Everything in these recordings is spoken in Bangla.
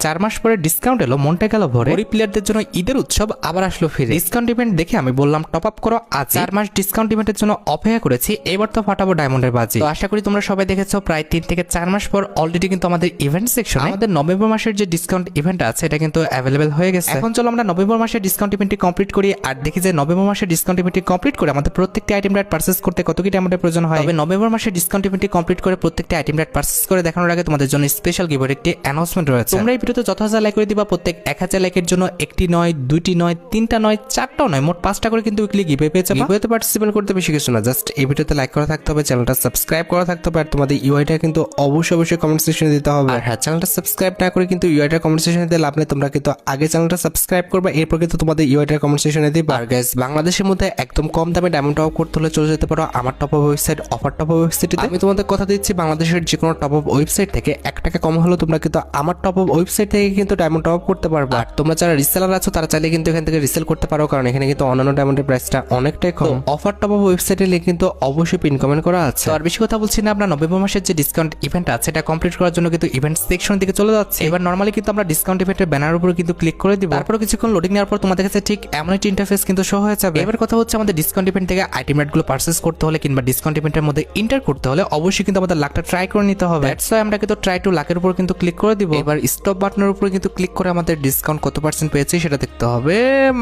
4 মাস পরে ডিসকাউন্ট এলো, মনটা গেল ভরে। ওই প্লেয়ারদের জন্য ঈদের উৎসব আবার আসলো ফিরে। ডিসকাউন্ট ইভেন্ট দেখে আমি বললাম টপ আপ করো আজ। 4 মাস ডিসকাউন্ট ইভেন্টের জন্য অপেক্ষা করেছি, এবার তো ফাটাবো ডায়মন্ডের বাজি। তো আশা করি তোমরা সবাই দেখেছো, প্রায় 3 থেকে 4 মাস পর অলরেডি কিন্তু আমাদের ইভেন্ট সেকশনে আমাদের নভেম্বর মাসের যে ডিসকাউন্ট ইভেন্ট আছে এটা কিন্তু অ্যাভেলেবেল হয়ে গেছে। এখন চলো আমরা নভেম্বর মাসের ডিসকাউন্ট ইভেন্টটি কমপ্লিট করি আর দেখি যে নভেম্বর মাসের ডিসকাউন্ট ইভেন্টটি কমপ্লিট করে আমাদের প্রত্যেকটি আইটেম রাইট পারচেজ করতে কত কি ডায়মন্ডের প্রয়োজন হয়। তবে নভেম্বর মাসের ডিসকাউন্ট ইভেন্টটি কমপ্লিট করে প্রত্যেকটি আইটেম রাইট পারচেজ করে দেখানোর আগে তোমাদের জন্য স্পেশাল গিভওয়ে একটি অ্যানাউন্সমেন্ট রয়েছে। তোমরা এই ভিডিওতে যত হাজার লাইক করে দিবা, প্রত্যেক 1000 লাইকের জন্য একটি নয়, দুইটি নয়, তিনটা নয়, চারটাও নয়, মোট 5টা করে কিন্তু উইকলি গিভওয়ে পেয়ে যাবে। গিভওয়েতে পার্টিসিপেট করতে বেশি কিছু না, জাস্ট এই ভিডিওতে লাইক করা থাকতে হবে, চ্যানেলটা সাবস্ক্রাইব করা থাকতে হবে আর তোমাদের ইউআইটা কিন্তু অবশ্যই কমেন্ট সেকশনে দিতে হবে। আর হ্যাঁ, চ্যানেলটা সাবস্ক্রাইব না করে কিন্তু ইউআইটা কমেন্ট সেকশনে দিতে লাভ নেই। তোমরা কিন্তু আগে চ্যানেলটা সাবস্ক্রাইব করবে, এরপর কিন্তু তোমাদের ইউআইটা কমেন্ট সেকশনে দিবে। আর গাইস, বাংলাদেশের মধ্যে একদম কম দামে ডায়মন্ড টপ আপ করতে হলে চলে যেতে পারো আমার top up website offer top up ওয়েবসাইটে। আমি তোমাদের কথা দিচ্ছি, বাংলাদেশের যে কোনো টপ আপ ওয়েবসাইট থেকে 1 টাকা কম হলেও তোমরা কিন্তু আমার টপ আপ ওয়েবসাইট থেকে কিন্তু ডায়মন্ড টপ আপ করতে পারবে। আর তোমরা যারা রিসেলার আছো তারা চাইলে কিন্তু এখান থেকে রিসেল করতে পারো, কারণ এখানে কিন্তু অন্যান্য ডায়মন্ডের প্রাইসটা অনেকটাই কম। অফার টপ আপ ওয়েবসাইটের লিংক কিন্তু অবশ্যই পিন কমেন্ট করা আছে। আর বেশি কথা বলছি না, আমরা নভেম্বর মাসের যে ডিসকাউন্ট ইভেন্ট আছে এটা কমপ্লিট করার জন্য কিন্তু ইভেন্ট সেকশন দিকে চলে যাচ্ছে। এবার নরমালি কিন্তু আমরা ডিসকাউন্ট ইভেন্টের ব্যানার উপরে কিন্তু ক্লিক করে দিব, তারপর কিছুক্ষণ লোডিং নেওয়ার পর তোমাদের কাছে ঠিক এমন একটি ইন্টারফেস কিন্তু শো হয়ে যাবে। এবার কথা হচ্ছে, আমাদের ডিসকাউন্ট ইভেন্ট থেকে আইটেম রেটগুলো পারচেজ করতে হলে কিংবা ডিসকাউন্ট ইভেন্টের মধ্যে এন্টার করতে হলে অবশ্যই কিন্তু আমাদের লাখটা ট্রাই করে নিতে হবে। দ্যাটস ওয়াই আমরা কিন্তু ট্রাই টু লাখের উপর কিন্তু ক্লিক করে দিব। এবার স্টপ বাটনের উপরে কিন্তু ক্লিক করে আমাদের ডিসকাউন্ট কত পার্সেন্ট পেয়েছে সেটা দেখতে হবে।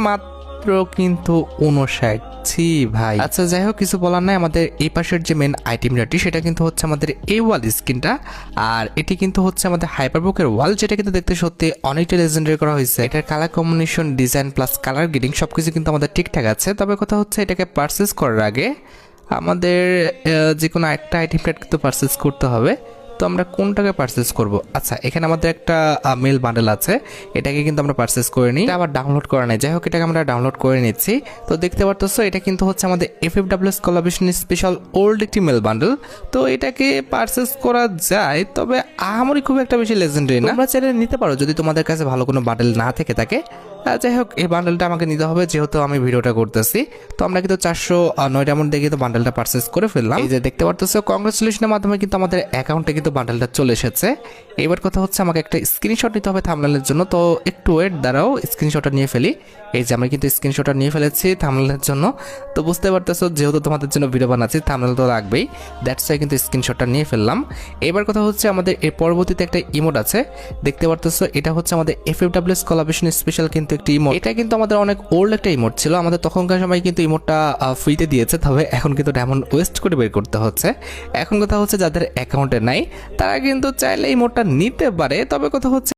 মাত্র কিন্তু 59 ভাই। আচ্ছা যাই হোক, কিছু বলার নাই। আমাদের এই পাশের যে মেন আইটেম রেটটি সেটা কিন্তু হচ্ছে আমাদের এই ওয়াল স্কিনটা, আর এটি কিন্তু হচ্ছে আমাদের হাইপারবুকের ওয়াল, যেটা কিন্তু দেখতে সত্যি অনেকটা লেজেন্ডারি করা হয়েছে। এটার colour combination, design plus colour grading সবকিছু কিন্তু আমাদের ঠিকঠাক আছে। তবে কথা হচ্ছে, এটাকে পারচেস করার আগে আমাদের যে কোনো একটা আইটেম রেট কিন্তু পারচেস করতে হবে। তো আমরা কোনটাকে পারচেস করব? আচ্ছা, এখানে আমাদের একটা মেল বান্ডেল আছে, এটাকে কিন্তু আমরা পারচেস করে নিই। আবার ডাউনলোড করা নাই, যাই হোক এটাকে আমরা ডাউনলোড করে নিচ্ছি। তো দেখতে পারতেছো, এটা কিন্তু হচ্ছে আমাদের FFWS কোলাবরেশন স্পেশাল ওল্ড একটি মেল বান্ডেল। তো এটাকে পারচেস করা যায়, তবে আমারই খুব একটা বেশি লেজেন্ডারি না। তোমরা চাইলে নিতে পারো যদি তোমাদের কাছে ভালো কোনো বান্ডেল না থেকে থাকে। যাই হোক, এই বান্ডেলটা আমাকে নিতে হবে যেহেতু আমি ভিডিওটা করতেছি। তো আমরা কিন্তু 409 ডায়মন্ড দিয়ে কিন্তু বান্ডেলটা পারচেস করে ফেললাম। এই যে দেখতে পারতেছো, কংগ্রেচুলেশনের মাধ্যমে কিন্তু আমাদের অ্যাকাউন্টে কিন্তু বান্ডেলটা চলে এসেছে। এবার কথা হচ্ছে, আমাকে একটা স্ক্রিনশট নিতে হবে থাম্বনেলের জন্য। তো একটু ওয়েট দাঁড়াও, স্ক্রিনশটটা নিয়ে ফেলি। এই যে আমি কিন্তু স্ক্রিনশটটা নিয়ে ফেলেছি থাম্বনেলের জন্য। তো বুঝতে পারতেছো, যেহেতু তোমাদের জন্য ভিডিও বানাচ্ছি থাম্বনেল তো লাগবেই, দ্যাটস ওয়াই কিন্তু স্ক্রিনশটটা নিয়ে ফেললাম। এবার কথা হচ্ছে, আমাদের এর পরবর্তীতে একটা ইমোট আছে, দেখতে পারতেছো, এটা হচ্ছে আমাদের FFWS কোলাবরেশন স্পেশাল কিন্তু একটি ইমোট। এটা কিন্তু আমাদের অনেক ওল্ড একটা ইমোট ছিল, আমাদের তখনকার সময় কিন্তু ইমোটটা ফ্রিতে দিয়েছে, তবে এখন কিন্তু ডায়মন্ড ওয়েস্ট করে বের করতে হচ্ছে। এখন কথা হচ্ছে, যাদের অ্যাকাউন্টে নাই তারা কিন্তু চাইলে ইমোটটা নিতে পারে, তবে কথা হচ্ছে